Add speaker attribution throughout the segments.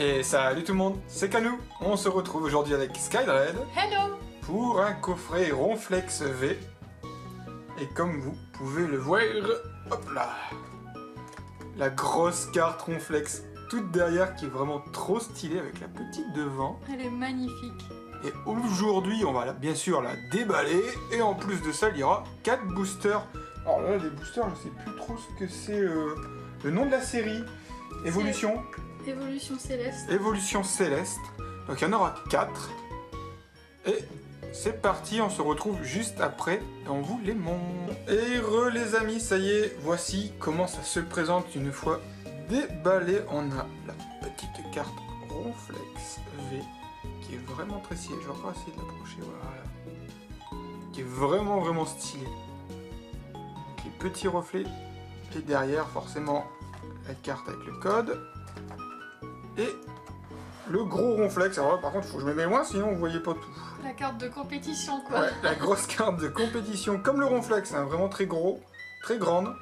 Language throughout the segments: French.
Speaker 1: Et salut tout le monde, c'est Canou. On se retrouve aujourd'hui avec Skydred
Speaker 2: Hello.
Speaker 1: pour un coffret Ronflex V. Et comme vous pouvez le voir, hop là, la grosse carte Ronflex toute derrière qui est vraiment trop stylée avec la petite devant.
Speaker 2: Elle est magnifique.
Speaker 1: Et aujourd'hui, on va bien sûr la déballer. Et en plus de ça, il y aura 4 boosters. Alors là, les boosters, je sais plus trop ce que c'est le nom de la série. Évolution.
Speaker 2: Évolution céleste.
Speaker 1: Évolution céleste. Donc il y en aura 4. Et c'est parti, on se retrouve juste après et on vous les montre. Et les amis, ça y est, voici comment ça se présente une fois déballé. On a la petite carte Ronflex V qui est vraiment très stylée. Je vais encore essayer de l'approcher, voilà. Qui est vraiment stylée. Donc les petits reflets. Et derrière, forcément, la carte avec le code. Et le gros Ronflex. Alors là, par contre, il faut que je me mette loin, sinon vous voyez pas tout.
Speaker 2: La carte de compétition, quoi.
Speaker 1: Ouais, la grosse carte de compétition, comme le Ronflex, hein, vraiment très gros, très grande.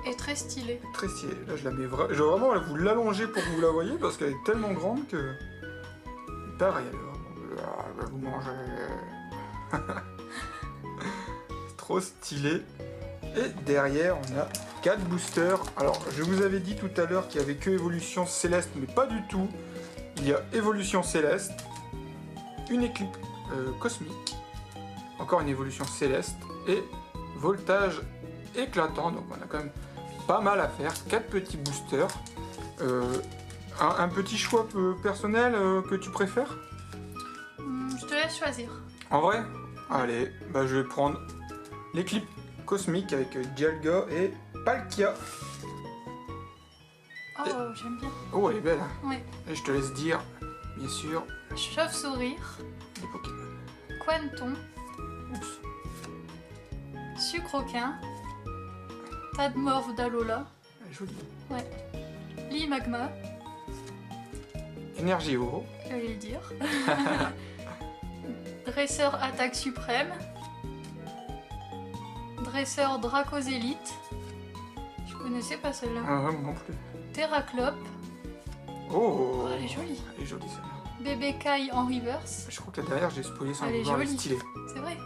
Speaker 2: Et très stylée.
Speaker 1: Très stylée. Là, je la mets vraiment. Je vais vraiment vous l'allonger pour que vous la voyez, parce qu'elle est tellement grande que. Pareil, elle est vraiment. Ah, elle va vous manger. C'est trop stylé. Et derrière, on a 4 boosters. Alors, je vous avais dit tout à l'heure qu'il n'y avait que Évolution Céleste, mais pas du tout. Il y a Évolution Céleste, une éclipse cosmique, encore une Évolution Céleste, et Voltage éclatant. Donc, on a quand même pas mal à faire. 4 petits boosters. Un petit choix personnel que tu préfères?
Speaker 2: Je te laisse choisir.
Speaker 1: En vrai? Allez, bah, je vais prendre l'éclipse cosmique avec Dialga et Palkia.
Speaker 2: Oh, j'aime bien.
Speaker 1: Oh, elle est belle. Hein.
Speaker 2: Ouais.
Speaker 1: Et je te laisse dire, bien sûr,
Speaker 2: Chauve-sourire.
Speaker 1: les Pokémon.
Speaker 2: Quanton.
Speaker 1: Oups.
Speaker 2: Sucroquin. Tadmorph d'Alola.
Speaker 1: Elle est jolie.
Speaker 2: Ouais. Limagma.
Speaker 1: Énergie-Eau.
Speaker 2: J'allais le dire. Dresseur attaque suprême. Dresseur Dracosélite. Je connaissais pas celle-là.
Speaker 1: Ah, vraiment non plus.
Speaker 2: Terraclope.
Speaker 1: Oh,
Speaker 2: Oh, elle est jolie.
Speaker 1: Elle est jolie celle-là.
Speaker 2: Bébé Kai en reverse.
Speaker 1: Je crois que là derrière j'ai spoilé sans
Speaker 2: Elle est
Speaker 1: vouloir, elle est
Speaker 2: jolie.
Speaker 1: stylée.
Speaker 2: C'est vrai.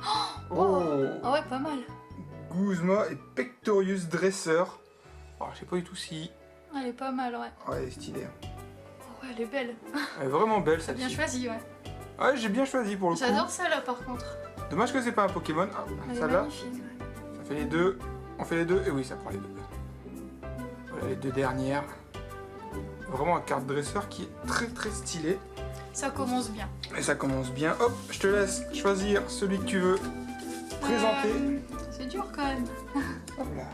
Speaker 1: Oh,
Speaker 2: Ah ouais, pas mal.
Speaker 1: Guzma et Pectorius Dresseur. Oh, je sais pas du tout si.
Speaker 2: Elle est pas mal, ouais.
Speaker 1: Ouais, elle est stylée.
Speaker 2: Oh, ouais, elle est belle.
Speaker 1: Elle est vraiment belle
Speaker 2: T'as bien
Speaker 1: celle-ci.
Speaker 2: choisi, ouais.
Speaker 1: Ouais, j'ai bien choisi pour le coup.
Speaker 2: J'adore ça là par contre.
Speaker 1: Dommage que c'est pas un Pokémon. Ah,
Speaker 2: Elle est
Speaker 1: celle-là,
Speaker 2: magnifique. Ouais.
Speaker 1: ça fait les deux. On fait les deux. Et oui, ça prend les deux. Voilà les deux dernières. Vraiment un carte dresseur qui est très stylé.
Speaker 2: Ça commence bien.
Speaker 1: Et ça commence bien. Hop, je te laisse choisir celui que tu veux présenter.
Speaker 2: C'est dur quand même.
Speaker 1: Hop là.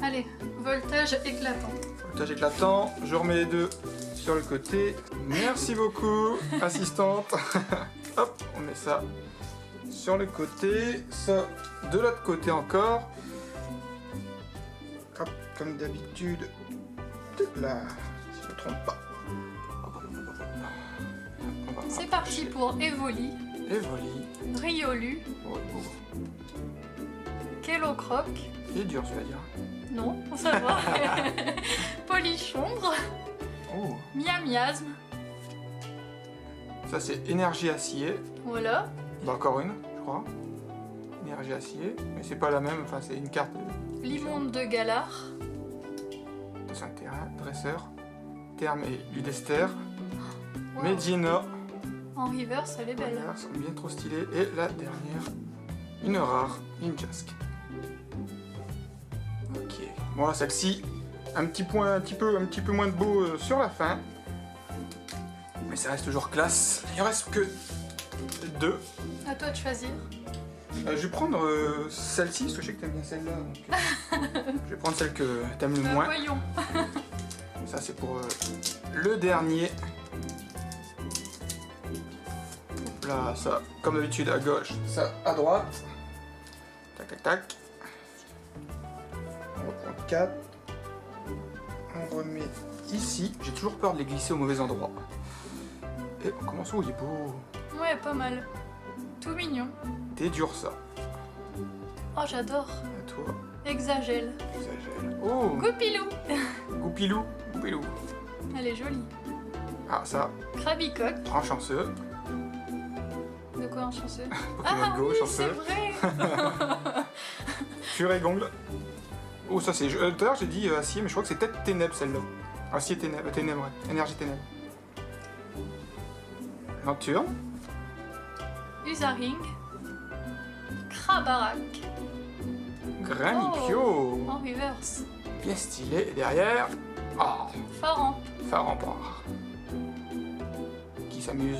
Speaker 2: Allez, voltage éclatant.
Speaker 1: Voltage éclatant. Je remets les deux sur le côté. Merci beaucoup, assistante. Hop, on met ça sur le côté. Ça de l'autre côté encore. Hop, comme d'habitude. Hop là, si je ne me trompe pas. Hop, hop, hop, hop. On va
Speaker 2: C'est parti
Speaker 1: approcher.
Speaker 2: pour Evoli,
Speaker 1: Evoli.
Speaker 2: Riolu,
Speaker 1: Oh, oh.
Speaker 2: Kellocroc.
Speaker 1: Il est dur, tu vas dire.
Speaker 2: Non, ça va. Polichombre,
Speaker 1: Oh,
Speaker 2: Miasme.
Speaker 1: ça c'est énergie acier.
Speaker 2: Voilà.
Speaker 1: Bah, encore une, je crois. Énergie acier, mais c'est pas la même, enfin c'est une carte
Speaker 2: Limonde de Galar.
Speaker 1: de Saint-Terrain, dresseur, Terme et Ludester,
Speaker 2: Wow.
Speaker 1: Medina,
Speaker 2: En reverse, elle est belle.
Speaker 1: voilà, sont bien trop stylés, et la dernière, une rare, Ninjask. Ok, bon là celle-ci, un petit peu moins de beau sur la fin, mais ça reste toujours classe. Il en reste que 2.
Speaker 2: À toi de choisir.
Speaker 1: Je vais prendre celle-ci, parce que je sais que t'aimes bien celle-là. Donc, je vais prendre celle que t'aimes le moins.
Speaker 2: Voyons.
Speaker 1: Ça, c'est pour le dernier. Hop là, ça, comme d'habitude, à gauche, ça à droite. Tac, tac, tac. On reprend 4. On remet ici. J'ai toujours peur de les glisser au mauvais endroit. Et on commence où il est beau.
Speaker 2: Ouais, pas mal. Tout mignon.
Speaker 1: T'es dur, ça.
Speaker 2: Oh, j'adore.
Speaker 1: À toi.
Speaker 2: Exagèle.
Speaker 1: Exagère. Oh,
Speaker 2: Goupilou.
Speaker 1: Goupilou. Goupilou.
Speaker 2: Elle est jolie.
Speaker 1: Ah, ça,
Speaker 2: Krabicoque.
Speaker 1: un chanceux.
Speaker 2: De quoi un chanceux?
Speaker 1: Pokémon
Speaker 2: Ah
Speaker 1: Go,
Speaker 2: oui, c'est
Speaker 1: chanceux.
Speaker 2: vrai.
Speaker 1: Furégongle. Oh, ça c'est. Tout à l'heure j'ai dit acier, mais je crois que c'est peut-être ténèbres celle-là. Acier ténèbres, ténèbres, ouais. Énergie ténèbres. Venture.
Speaker 2: Usaring. Krabarak.
Speaker 1: Granipio.
Speaker 2: En reverse.
Speaker 1: Bien stylé. Et derrière. Ah,
Speaker 2: Faran.
Speaker 1: Farampar. Qui s'amuse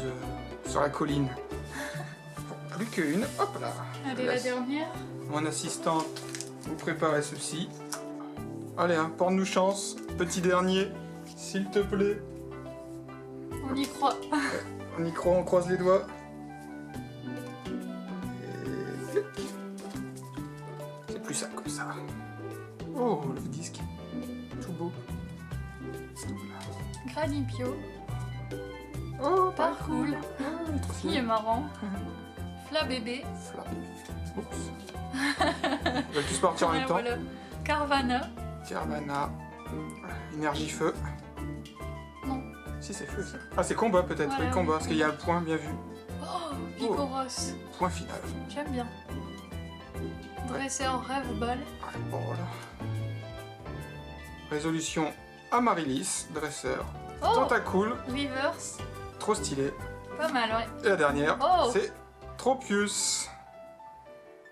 Speaker 1: sur la colline. Bon, plus qu'une. Hop là.
Speaker 2: Allez, la dernière.
Speaker 1: Mon assistante vous préparez ceci. Allez, hein, porte-nous chance. Petit dernier, s'il te plaît.
Speaker 2: On y croit.
Speaker 1: On y croit, on croise les doigts. Et clic. C'est plus ça comme ça. Oh, le disque. Tout beau.
Speaker 2: Granipio.
Speaker 1: Oh, pas
Speaker 2: Parcours.
Speaker 1: cool. Oh, il est trop
Speaker 2: Il est
Speaker 1: stylé.
Speaker 2: marrant. Flabébé.
Speaker 1: Flap. Oups. On va tous partir en même
Speaker 2: Ouais,
Speaker 1: temps.
Speaker 2: voilà. Carvana.
Speaker 1: Carvana. Énergie feu.
Speaker 2: Non.
Speaker 1: Si, c'est feu ça. Ah, c'est combat peut-être.
Speaker 2: Voilà,
Speaker 1: Oui, combat,
Speaker 2: oui.
Speaker 1: parce qu'il y a le point bien vu.
Speaker 2: Oh, Vicoros.
Speaker 1: Point final.
Speaker 2: J'aime bien. Dresseur rêve balle.
Speaker 1: Ah, bon, voilà. Résolution Amaryllis, dresseur.
Speaker 2: Oh,
Speaker 1: Tentacool,
Speaker 2: reverse.
Speaker 1: trop stylé.
Speaker 2: Pas mal, ouais.
Speaker 1: Et la dernière,
Speaker 2: Oh.
Speaker 1: c'est Tropius.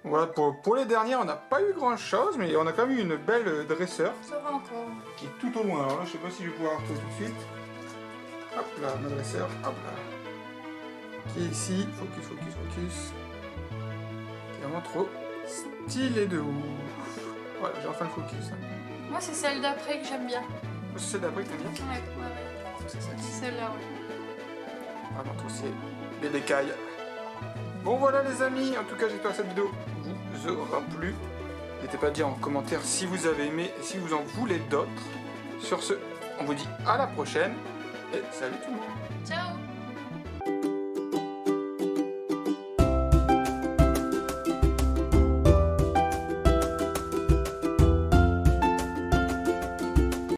Speaker 1: Voilà, pour les dernières, on n'a pas eu grand chose, mais on a quand même eu une belle dresseur
Speaker 2: Ça va encore.
Speaker 1: qui est tout au loin. Alors là, je sais pas si je vais pouvoir retrouver tout de suite. Hop là, ma dresseur, hop là. Qui est ici, focus, focus, focus. Qui est vraiment trop stylé de ouf. Voilà, j'ai enfin le focus. Hein.
Speaker 2: Moi, c'est celle d'après que j'aime bien.
Speaker 1: C'est celle d'après que t'aimes bien.
Speaker 2: Ouais, ouais, ouais.
Speaker 1: C'est celle-ci.
Speaker 2: Celle-là, ouais.
Speaker 1: Vraiment trop stylé. Des décailles. Bon voilà les amis, en tout cas j'espère que cette vidéo vous aura plu. N'hésitez pas à dire en commentaire si vous avez aimé et si vous en voulez d'autres. Sur ce, on vous dit à la prochaine et salut tout le monde.
Speaker 2: Ciao.